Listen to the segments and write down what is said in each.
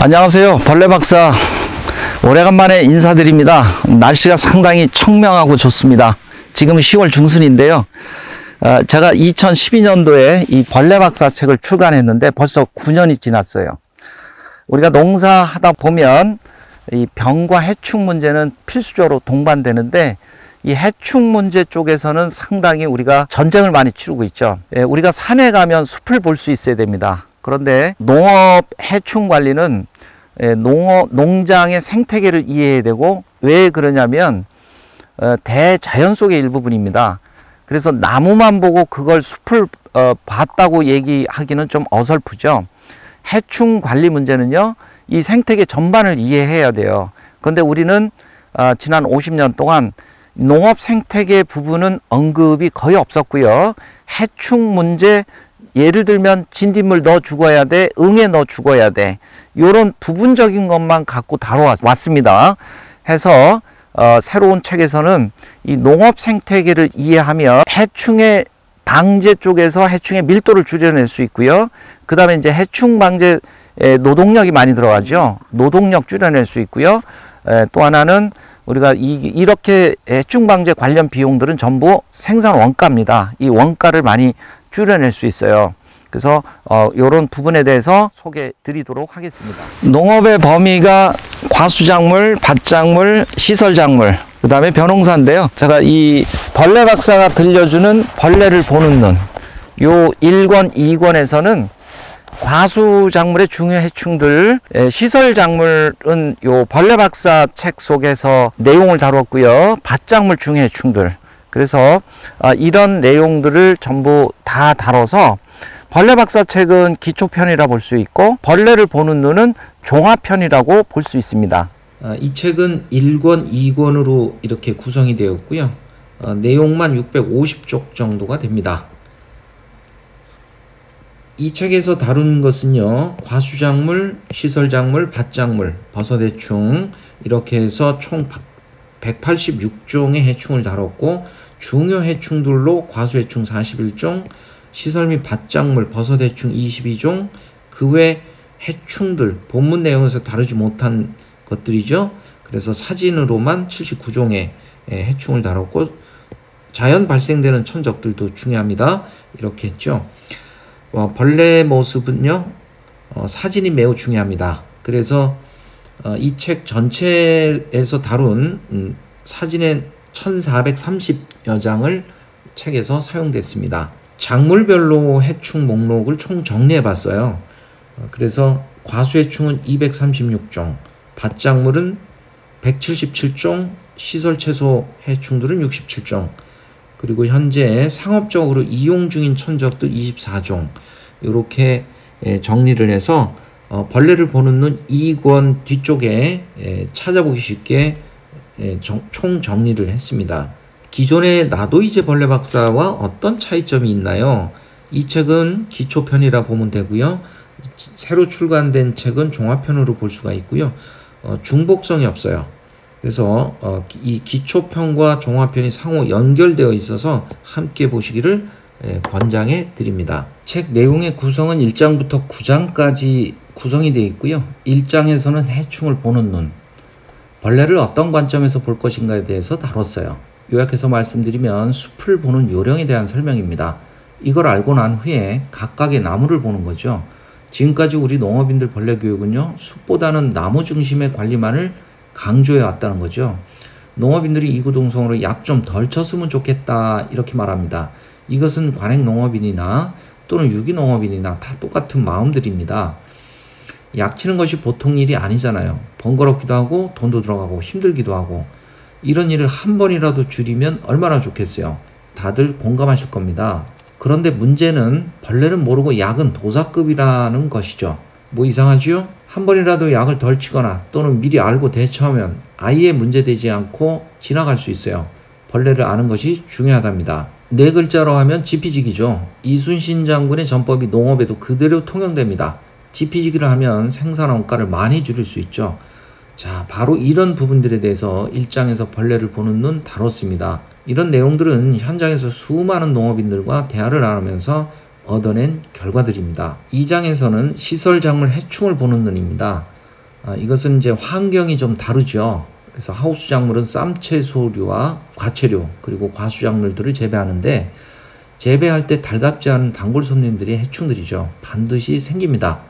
안녕하세요, 벌레박사. 오래간만에 인사드립니다. 날씨가 상당히 청명하고 좋습니다. 지금은 10월 중순인데요. 제가 2012년도에 이 벌레박사 책을 출간했는데 벌써 9년이 지났어요. 우리가 농사하다 보면 이 병과 해충 문제는 필수적으로 동반되는데, 이 해충 문제 쪽에서는 상당히 우리가 전쟁을 많이 치르고 있죠. 우리가 산에 가면 숲을 볼 수 있어야 됩니다. 그런데 농업 해충 관리는 농장의 생태계를 이해해야 되고, 왜 그러냐면 대자연 속의 일부분입니다. 그래서 나무만 보고 그걸 숲을 봤다고 얘기하기는 좀 어설프죠. 해충 관리 문제는요, 이 생태계 전반을 이해해야 돼요. 그런데 우리는 지난 50년 동안 농업 생태계 부분은 언급이 거의 없었고요. 해충 문제, 예를 들면 진딧물 너 죽어야 돼, 응애 너 죽어야 돼, 요런 부분적인 것만 갖고 다뤄왔습니다. 해서 새로운 책에서는 이 농업 생태계를 이해하며 해충의 방제 쪽에서 해충의 밀도를 줄여낼 수 있고요. 그 다음에 이제 해충 방제 노동력이 많이 들어가죠. 노동력 줄여낼 수 있고요. 또 하나는 우리가 이렇게 해충 방제 관련 비용들은 전부 생산 원가입니다. 이 원가를 많이 줄여낼 수 있어요. 그래서 이런 부분에 대해서 소개해 드리도록 하겠습니다. 농업의 범위가 과수작물, 밭작물, 시설작물, 그 다음에 벼농사인데요. 제가 이 벌레박사가 들려주는 벌레를 보는 눈, 요 1권, 2권에서는 과수작물의 중요 해충들, 시설작물은 요 벌레박사 책 속에서 내용을 다뤘고요. 밭작물 중요 해충들, 그래서 이런 내용들을 전부 다 다뤄서 벌레박사 책은 기초편이라 볼 수 있고, 벌레를 보는 눈은 종합편이라고 볼 수 있습니다. 이 책은 1권, 2권으로 이렇게 구성이 되었고요. 내용만 650쪽 정도가 됩니다. 이 책에서 다룬 것은요, 과수작물, 시설작물, 밭작물, 버섯해충, 이렇게 해서 총 186종의 해충을 다뤘고, 중요 해충들로 과수해충 41종, 시설 및 밭작물, 버섯해충 22종, 그 외 해충들, 본문 내용에서 다루지 못한 것들이죠. 그래서 사진으로만 79종의 해충을 다뤘고, 자연 발생되는 천적들도 중요합니다. 이렇게 했죠. 벌레 모습은요, 사진이 매우 중요합니다. 그래서 이 책 전체에서 다룬 사진의 1430여 장을 책에서 사용됐습니다. 작물별로 해충 목록을 총 정리해 봤어요. 그래서 과수해충은 236종, 밭작물은 177종, 시설 채소 해충들은 67종, 그리고 현재 상업적으로 이용 중인 천적들 24종, 이렇게 정리를 해서 벌레를 보는 눈 2권 뒤쪽에 찾아보기 쉽게 총 정리를 했습니다. 기존의 나도 이제 벌레박사와 어떤 차이점이 있나요? 이 책은 기초편이라 보면 되고요. 새로 출간된 책은 종합편으로 볼 수가 있고요. 중복성이 없어요. 그래서 이 기초편과 종합편이 상호 연결되어 있어서 함께 보시기를 권장해 드립니다. 책 내용의 구성은 1장부터 9장까지 구성이 되어 있고요. 1장에서는 해충을 보는 눈, 벌레를 어떤 관점에서 볼 것인가에 대해서 다뤘어요. 요약해서 말씀드리면 숲을 보는 요령에 대한 설명입니다. 이걸 알고 난 후에 각각의 나무를 보는 거죠. 지금까지 우리 농업인들 벌레 교육은요, 숲보다는 나무 중심의 관리만을 강조해 왔다는 거죠. 농업인들이 이구동성으로 약 좀 덜 쳤으면 좋겠다, 이렇게 말합니다. 이것은 관행 농업인이나 또는 유기농업인이나 다 똑같은 마음들입니다. 약 치는 것이 보통 일이 아니잖아요. 번거롭기도 하고 돈도 들어가고 힘들기도 하고, 이런 일을 한 번이라도 줄이면 얼마나 좋겠어요. 다들 공감하실 겁니다. 그런데 문제는 벌레는 모르고 약은 도사급이라는 것이죠. 뭐 이상하지요? 한 번이라도 약을 덜 치거나 또는 미리 알고 대처하면 아예 문제되지 않고 지나갈 수 있어요. 벌레를 아는 것이 중요하답니다. 네 글자로 하면 지피지기죠. 이순신 장군의 전법이 농업에도 그대로 통용됩니다. 지피지기를 하면 생산 원가를 많이 줄일 수 있죠. 자, 바로 이런 부분들에 대해서 1장에서 벌레를 보는 눈 다뤘습니다. 이런 내용들은 현장에서 수많은 농업인들과 대화를 나누면서 얻어낸 결과들입니다. 2장에서는 시설작물 해충을 보는 눈입니다. 이것은 이제 환경이 좀 다르죠. 그래서 하우스 작물은 쌈채소류와 과채류 그리고 과수작물들을 재배하는데 재배할 때 달갑지 않은 단골 손님들이 해충들이죠. 반드시 생깁니다.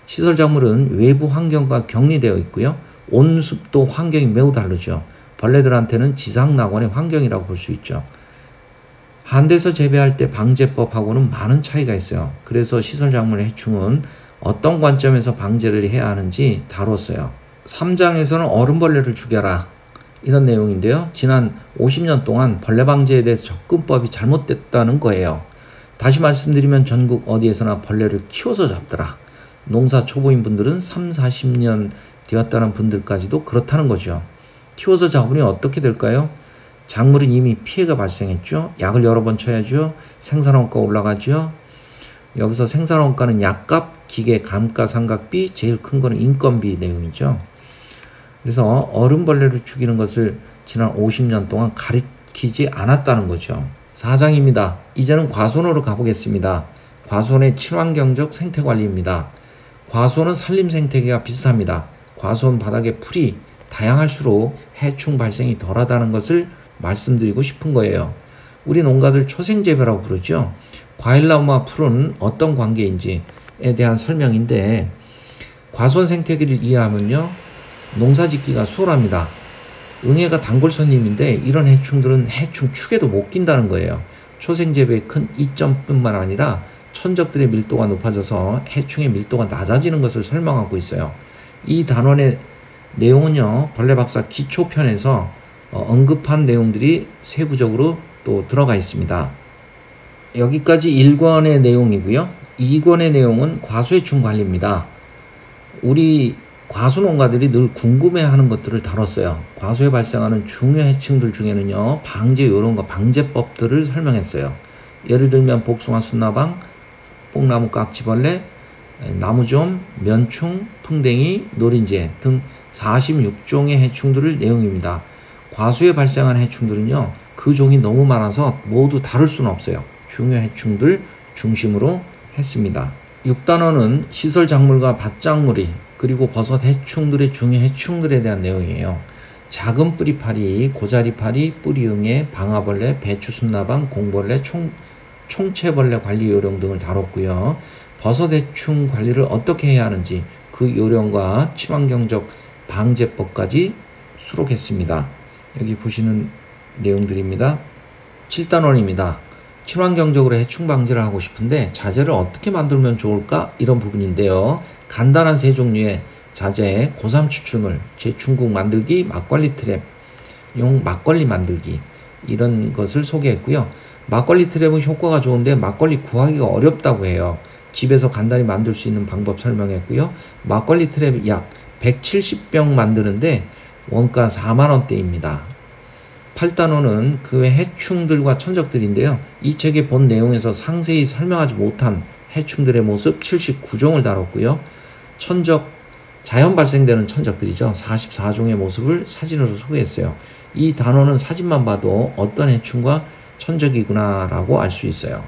시설 작물은 외부 환경과 격리되어 있고요. 온습도 환경이 매우 다르죠. 벌레들한테는 지상낙원의 환경이라고 볼 수 있죠. 한 데서 재배할 때 방제법하고는 많은 차이가 있어요. 그래서 시설 작물의 해충은 어떤 관점에서 방제를 해야 하는지 다뤘어요. 3장에서는 얼음벌레를 죽여라 이런 내용인데요. 지난 50년 동안 벌레 방제에 대해서 접근법이 잘못됐다는 거예요. 다시 말씀드리면 전국 어디에서나 벌레를 키워서 잡더라. 농사 초보인 분들은 3, 40년 되었다는 분들까지도 그렇다는 거죠. 키워서 잡으니 어떻게 될까요? 작물은 이미 피해가 발생했죠. 약을 여러 번 쳐야죠. 생산원가 올라가죠. 여기서 생산원가는 약값, 기계, 감가, 상각비, 제일 큰 거는 인건비 내용이죠. 그래서 얼음벌레를 죽이는 것을 지난 50년 동안 가르치지 않았다는 거죠. 4장입니다. 이제는 과손으로 가보겠습니다. 과손의 친환경적 생태관리입니다. 과손은 산림생태계가 비슷합니다. 과손 바닥의 풀이 다양할수록 해충 발생이 덜하다는 것을 말씀드리고 싶은 거예요. 우리 농가들 초생재배라고 부르죠. 과일나무와 풀은 어떤 관계인지에 대한 설명인데 과손 생태계를 이해하면요. 농사짓기가 수월합니다. 응애가 단골 손님인데 이런 해충들은 해충 축에도 못 낀다는 거예요. 초생재배의 큰 이점뿐만 아니라 천적들의 밀도가 높아져서 해충의 밀도가 낮아지는 것을 설명하고 있어요. 이 단원의 내용은요. 벌레박사 기초편에서 언급한 내용들이 세부적으로 또 들어가 있습니다. 여기까지 1권의 내용이고요. 2권의 내용은 과수해충 관리입니다. 우리 과수농가들이 늘 궁금해하는 것들을 다뤘어요. 과수에 발생하는 중요 해충들 중에는요. 방제 요령과 방제법들을 설명했어요. 예를 들면 복숭아 순나방, 뽕나무 깍지벌레, 나무좀, 면충, 풍뎅이, 노린재 등 46종의 해충들을 내용입니다. 과수에 발생하는 해충들은요. 그 종이 너무 많아서 모두 다룰 수는 없어요. 중요 해충들 중심으로 했습니다. 6단원은 시설 작물과 밭작물이 그리고 버섯 해충들의 중요 해충들에 대한 내용이에요. 작은 뿌리파리, 고자리파리, 뿌리응애, 방아벌레, 배추순나방, 공벌레, 총채벌레 관리 요령 등을 다뤘고요. 버섯 해충 관리를 어떻게 해야 하는지 그 요령과 친환경적 방제법까지 수록했습니다. 여기 보시는 내용들입니다. 7단원입니다. 친환경적으로 해충 방제를 하고 싶은데 자재를 어떻게 만들면 좋을까? 이런 부분인데요. 간단한 세 종류의 자재, 고삼 추출물, 제충국 만들기, 막걸리 트랩용 막걸리 만들기 이런 것을 소개했고요. 막걸리 트랩은 효과가 좋은데 막걸리 구하기가 어렵다고 해요. 집에서 간단히 만들 수 있는 방법 설명했고요. 막걸리 트랩 약 170병 만드는데 원가 4만원대입니다. 8단원은 그 외 해충들과 천적들인데요. 이 책의 본 내용에서 상세히 설명하지 못한 해충들의 모습 79종을 다뤘고요. 천적, 자연 발생되는 천적들이죠. 44종의 모습을 사진으로 소개했어요. 이 단어는 사진만 봐도 어떤 해충과 천적이구나 라고 알 수 있어요.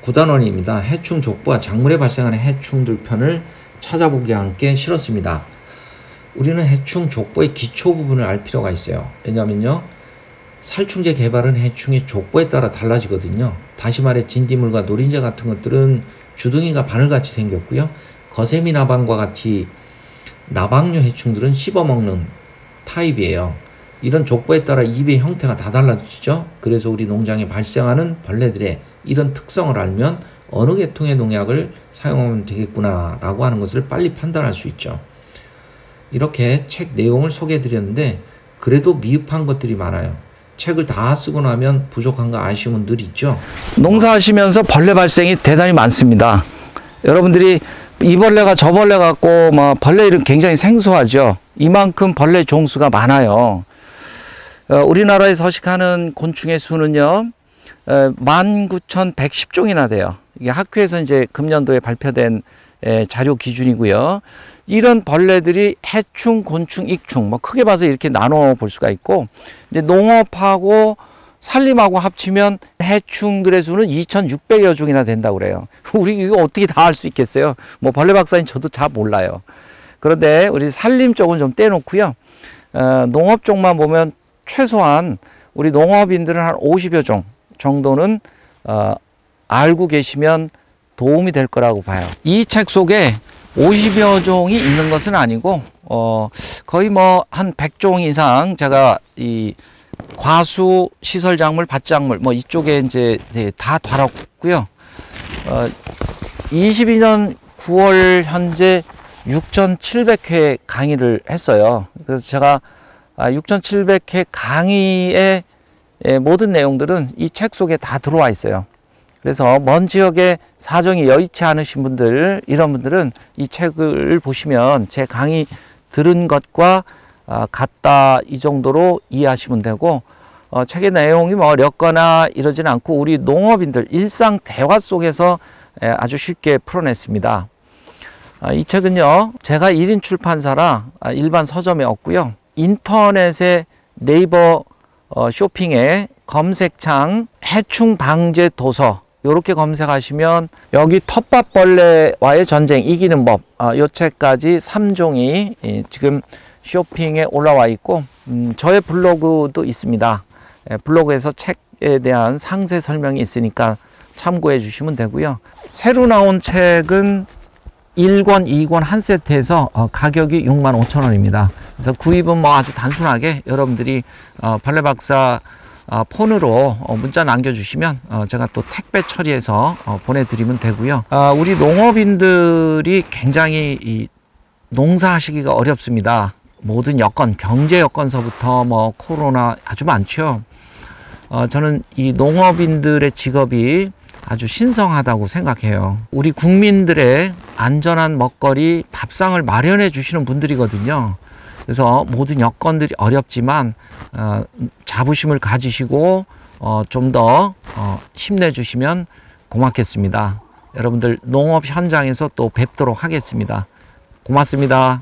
9단원입니다. 해충 족보와 작물에 발생하는 해충들 편을 찾아보기와 함께 실었습니다. 우리는 해충 족보의 기초 부분을 알 필요가 있어요. 왜냐면요. 살충제 개발은 해충의 족보에 따라 달라지거든요. 다시 말해 진딧물과 노린재 같은 것들은 주둥이가 바늘같이 생겼고요. 거세미 나방과 같이 나방류 해충들은 씹어먹는 타입이에요. 이런 족보에 따라 잎의 형태가 다 달라지죠. 그래서 우리 농장에 발생하는 벌레들의 이런 특성을 알면 어느 계통의 농약을 사용하면 되겠구나 라고 하는 것을 빨리 판단할 수 있죠. 이렇게 책 내용을 소개해 드렸는데 그래도 미흡한 것들이 많아요. 책을 다 쓰고 나면 부족한 거 아쉬움은 늘 있죠. 농사하시면서 벌레 발생이 대단히 많습니다. 여러분들이 이 벌레가 저 벌레 같고 뭐 벌레 이름 굉장히 생소하죠. 이만큼 벌레 종수가 많아요. 우리나라에 서식하는 곤충의 수는요. 19,110종이나 돼요. 이게 학회에서 이제 금년도에 발표된 자료 기준이고요. 이런 벌레들이 해충, 곤충, 익충 뭐 크게 봐서 이렇게 나눠 볼 수가 있고 이제 농업하고 산림하고 합치면 해충들의 수는 2,600여 종이나 된다고 그래요. 우리 이거 어떻게 다 알 수 있겠어요? 뭐 벌레 박사님 저도 잘 몰라요. 그런데 우리 산림 쪽은 좀 떼놓고요. 농업 쪽만 보면 최소한 우리 농업인들은 한 50여 종 정도는 알고 계시면 도움이 될 거라고 봐요. 이 책 속에 50여 종이 있는 것은 아니고 거의 뭐 한 100종 이상 제가 이 과수, 시설작물, 밭작물 뭐 이쪽에 이제 다 다뤘고요. 22년 9월 현재 6,700회 강의를 했어요. 그래서 제가 6,700회 강의의 모든 내용들은 이 책 속에 다 들어와 있어요. 그래서 먼 지역에 사정이 여의치 않으신 분들, 이런 분들은 이 책을 보시면 제 강의 들은 것과 같다, 이 정도로 이해하시면 되고, 책의 내용이 뭐 어렵거나 이러진 않고 우리 농업인들 일상 대화 속에서 아주 쉽게 풀어냈습니다. 이 책은요, 제가 1인 출판사라 일반 서점에 없고요. 인터넷에 네이버 쇼핑에 검색창 해충 방제 도서 이렇게 검색하시면 여기 텃밭벌레와의 전쟁 이기는 법 이 책까지 3종이 지금 쇼핑에 올라와 있고 저의 블로그도 있습니다. 블로그에서 책에 대한 상세 설명이 있으니까 참고해 주시면 되고요. 새로 나온 책은 1권, 2권 한 세트에서 가격이 65,000원입니다. 그래서 구입은 뭐 아주 단순하게 여러분들이 벌레박사 폰으로 문자 남겨주시면 제가 또 택배 처리해서 보내드리면 되고요. 우리 농업인들이 굉장히 농사하시기가 어렵습니다. 모든 여건, 경제 여건서부터 뭐 코로나 아주 많죠. 저는 이 농업인들의 직업이 아주 신성하다고 생각해요. 우리 국민들의 안전한 먹거리, 밥상을 마련해 주시는 분들이거든요. 그래서 모든 여건들이 어렵지만 자부심을 가지시고 좀 더 힘내주시면 고맙겠습니다. 여러분들 농업 현장에서 또 뵙도록 하겠습니다. 고맙습니다.